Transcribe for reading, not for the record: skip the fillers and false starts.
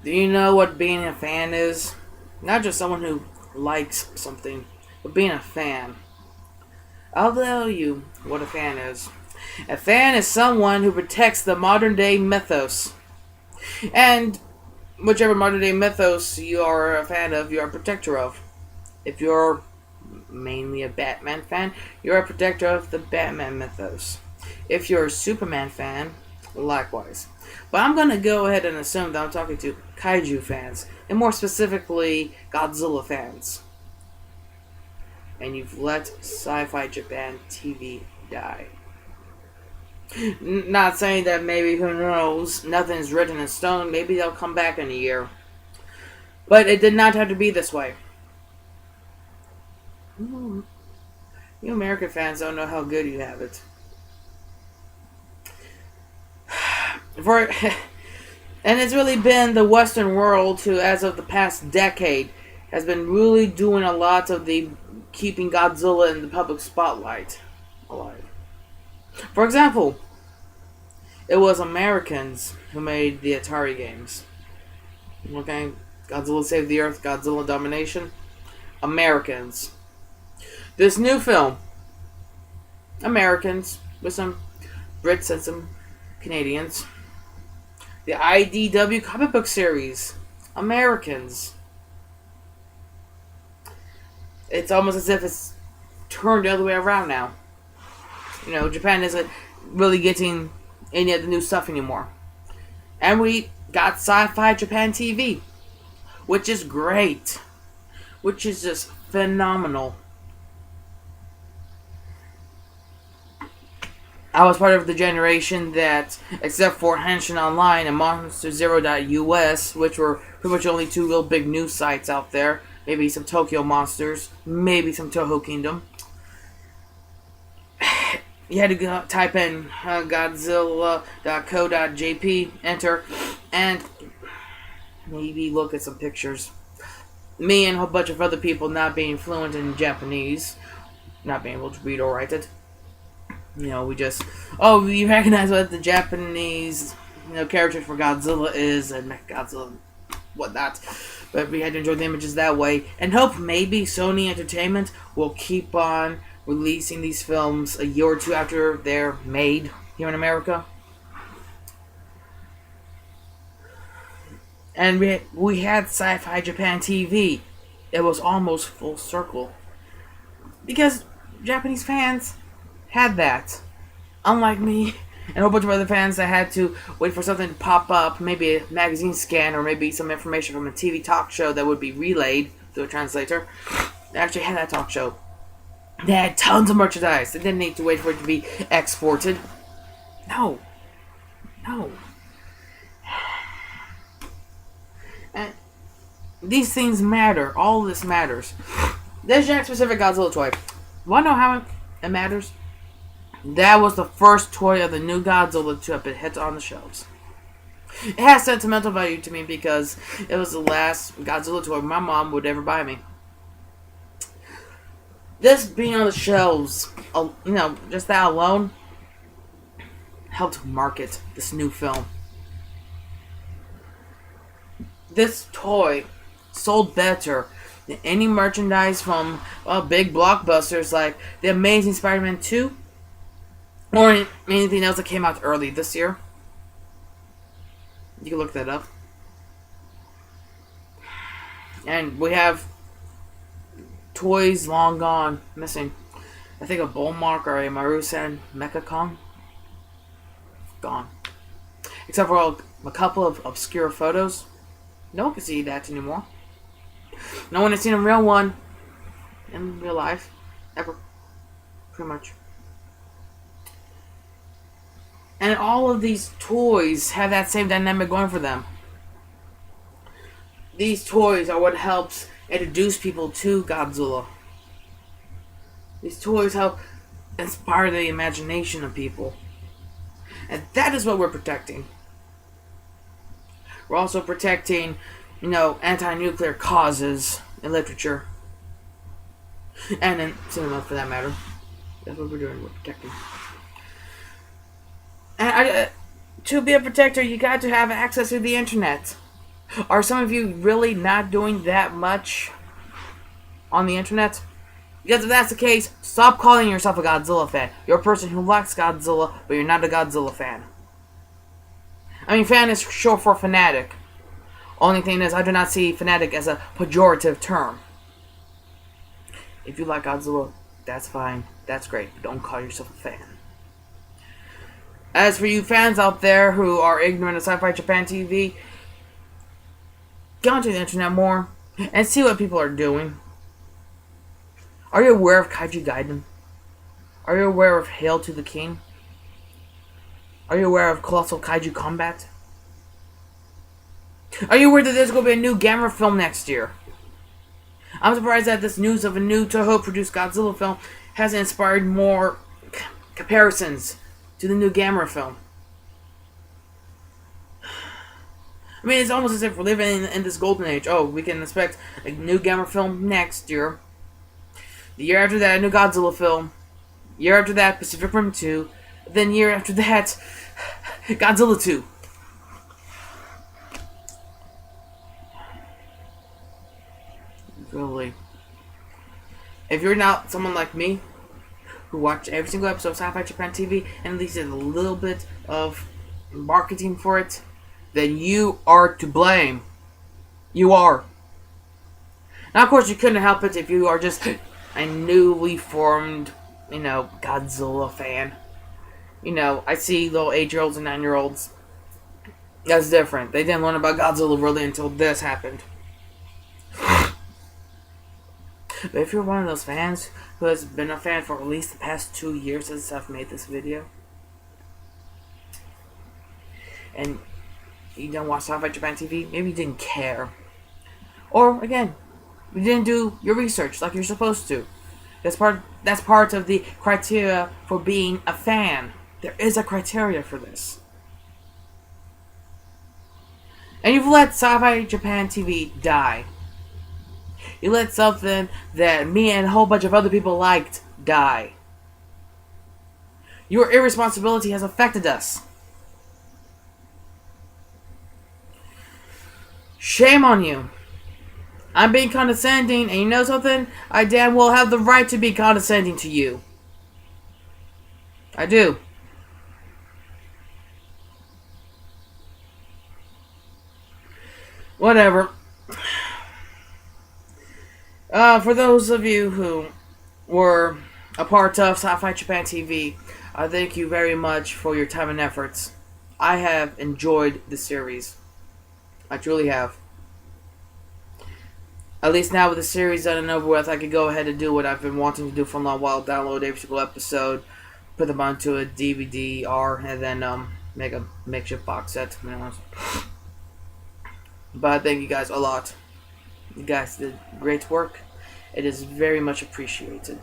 Do you know what being a fan is? Not just someone who likes something, but being a fan. I'll tell you what a fan is. A fan is someone who protects the modern day mythos. And whichever modern day mythos you are a fan of, you are a protector of. If you're mainly a Batman fan, you're a protector of the Batman mythos. If you're a Superman fan, likewise. But I'm going to go ahead and assume that I'm talking to kaiju fans, and more specifically, Godzilla fans. And you've let SciFiJapan TV die. Not saying that maybe, who knows, nothing's written in stone, maybe they'll come back in a year. But it did not have to be this way. You American fans don't know how good you have it. And it's really been the Western world who, as of the past decade, has been really doing a lot of the keeping Godzilla in the public spotlight alive. For example, it was Americans who made the Atari games. Okay, Godzilla Save the Earth, Godzilla Domination. Americans. This new film, Americans, with some Brits and some Canadians. The IDW comic book series, Americans. It's almost as if it's turned the other way around now. Japan isn't really getting any of the new stuff anymore. And we got SciFiJapan TV, which is great. Which is just phenomenal. I was part of the generation that, except for Henshin Online and MonsterZero.us, which were pretty much only two real big news sites out there, maybe some Tokyo Monsters, maybe some Toho Kingdom, you had to type in Godzilla.co.jp, enter, and maybe look at some pictures. Me and a whole bunch of other people not being fluent in Japanese, not being able to read or write it. We we recognize what the Japanese, character for Godzilla is, and Mechagodzilla, whatnot. But we had to enjoy the images that way, and hope maybe Sony Entertainment will keep on releasing these films a year or two after they're made here in America. And we had SciFiJapan TV. It was almost full circle. Because Japanese fans had that. Unlike me and a whole bunch of other fans that had to wait for something to pop up, maybe a magazine scan or maybe some information from a TV talk show that would be relayed through a translator. They actually had that talk show. They had tons of merchandise. They didn't need to wait for it to be exported. No. And these things matter. All of this matters. This Jack specific Godzilla toy. Want to know how it matters? That was the first toy of the new Godzilla to have been hit on the shelves. It has sentimental value to me because it was the last Godzilla toy my mom would ever buy me. This being on the shelves, just that alone, helped market this new film. This toy sold better than any merchandise from big blockbusters like The Amazing Spider-Man 2 or anything else that came out early this year. You can look that up. And we have toys long gone, missing. I think a Bullmark or a Marusan Mecha Kong. Gone. Except for a couple of obscure photos. No one can see that anymore. No one has seen a real one in real life. Ever. Pretty much. And all of these toys have that same dynamic going for them. These toys are what helps introduce people to Godzilla. These toys help inspire the imagination of people. And that is what we're protecting. We're also protecting, anti-nuclear causes in literature. And in cinema, for that matter. That's what we're doing, we're protecting. And to be a protector, you got to have access to the internet. Are some of you really not doing that much on the internet? Because if that's the case, stop calling yourself a Godzilla fan. You're a person who likes Godzilla, but you're not a Godzilla fan. I mean, fan is short for fanatic. Only thing is, I do not see fanatic as a pejorative term. If you like Godzilla, that's fine. That's great. But don't call yourself a fan. As for you fans out there who are ignorant of SciFiJapan TV, get onto the internet more and see what people are doing. Are you aware of Kaiju Gaiden? Are you aware of Hail to the King? Are you aware of Colossal Kaiju Combat? Are you aware that there's going to be a new Gamera film next year? I'm surprised that this news of a new Toho-produced Godzilla film hasn't inspired more comparisons to the new Gamera film. I mean, it's almost as if we're living in this golden age. Oh, we can expect a new Gamera film next year. The year after that, a new Godzilla film. Year after that, Pacific Rim 2. Then year after that, Godzilla 2. Really. If you're not someone like me, who watch every single episode of SciFiJapan TV, and at least did a little bit of marketing for it, then you are to blame. You are. Now, of course, you couldn't help it if you are just a newly formed, Godzilla fan. I see little 8-year-olds and 9-year-olds. That's different. They didn't learn about Godzilla really until this happened. But if you're one of those fans who has been a fan for at least the past 2 years since I've made this video, and you don't watch SciFiJapan TV, maybe you didn't care. Or, again, you didn't do your research like you're supposed to. That's part of the criteria for being a fan. There is a criteria for this. And you've let SciFiJapan TV die. You let something that me and a whole bunch of other people liked die. Your irresponsibility has affected us. Shame on you. I'm being condescending, and you know something? I damn well have the right to be condescending to you. I do. Whatever. For those of you who were a part of SciFiJapan TV, I thank you very much for your time and efforts. I have enjoyed the series. I truly have. At least now with the series done and over with, I could go ahead and do what I've been wanting to do for a long while. Download every single episode, put them onto a DVD-R, and then make a makeshift box set. But I thank you guys a lot. You guys did great work. It is very much appreciated.